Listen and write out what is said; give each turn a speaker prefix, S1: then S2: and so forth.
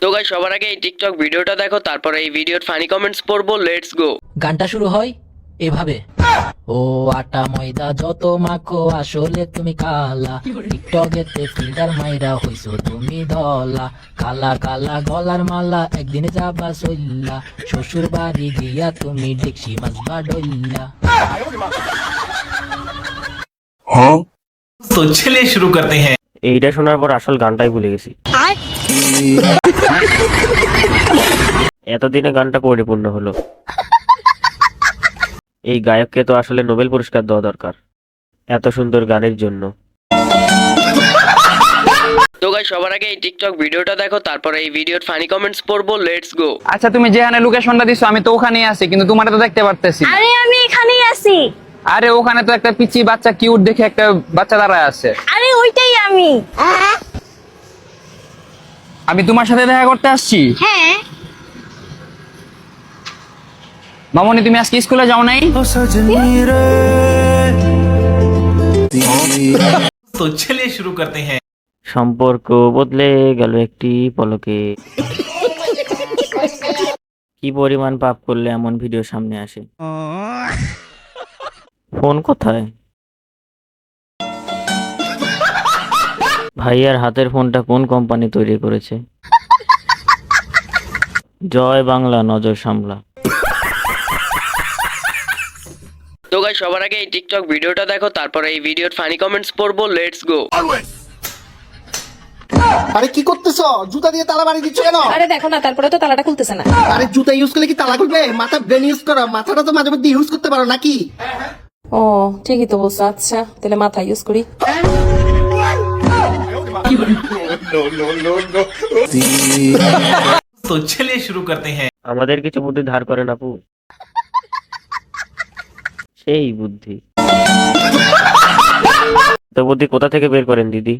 S1: তো গাইস সবার আগে এই টিকটক ভিডিওটা দেখো, তারপরে এই ভিডিওর ফানি কমেন্টস পড়বো। Let's go.
S2: গানটা শুরু হয় এভাবে। ও আটা ময়দা যত মাখো আসলে তুমি কালা, টিকটকেতে ফিল্টার মাইরা হইছো তুমি ধলা, কালা কালা গলার মালা একদিন যাবা সইল্লা, শ্বশুর বাড়ি গিয়া তুমি ডেকসি মাছবা ডইল্লা।
S3: तो चलिए शुरू करते हैं।
S4: এইটা শোনার পর আসল গানটাই ভুলে গেছি। এতদিনে গানটা পরিপূর্ণ হলো। এই গায়ককে তো আসলে নোবেল পুরস্কার দেওয়া দরকার এত সুন্দর গানের জন্য।
S1: তো গাইস সবার আগে এই টিকটক ভিডিওটা দেখো, তারপরে এই ভিডিওর ফানি কমেন্টস পড়বো। Let's go.
S5: আচ্ছা তুমি যেখানে লোকেশনটা দিছো আমি তো ওখানেই আছি, কিন্তু তোমার তো দেখতে পারতেছি না।
S6: আরে আমি এখানেই আছি।
S5: আরে ওখানে তো একটা পিচি বাচ্চা কিউট দেখে একটা বাচ্চা দাঁড়ায় আছে।
S6: আরে ওইটাই আমি।
S5: আমি তোমার সাথে দেখা করতে আসছি।
S6: হ্যাঁ
S5: মামনি তুমি আজকে স্কুলে যাও নাই?
S3: तो चलिए शुरू करते हैं।
S4: সম্পর্ক বদলে গেল একটি পলকে। কি পরিমাণ পাপ করলে এমন ভিডিও সামনে আসে? ফোন কোথায়? ভাইয়ার হাতের ফোনটা কোন কোম্পানি তৈরি করেছে? জয় বাংলা, নজর সামলা।
S1: তো গাইস সবার আগে এই টিকটক ভিডিওটা দেখো, তারপরে এই ভিডিওর ফানি কমেন্টস পড়বো। Let's go.
S7: আরে কি করতেছো? জুতা দিয়ে তালা বাড়ি দিচ্ছ কেন?
S8: আরে দেখো না, তারপরে তো তালাটা খুলতেছে না।
S7: আরে জুতা ইউজ করলে কি তালা খুলবে? মাথা ব্রেন ইউজ করো, মাথাটা তো মাঝে মধ্যে ইউজ করতে পারো নাকি?
S8: ও ঠিকই তো বলছো। আচ্ছা তাহলে মাথা ইউজ করি।
S3: तो चलिए शुरू करते हैं।
S4: আমাদের কিছু বুদ্ধি ধার করেন আপু। সেই বুদ্ধি তো বুদ্ধি কোথা থেকে বের করেন দিদি?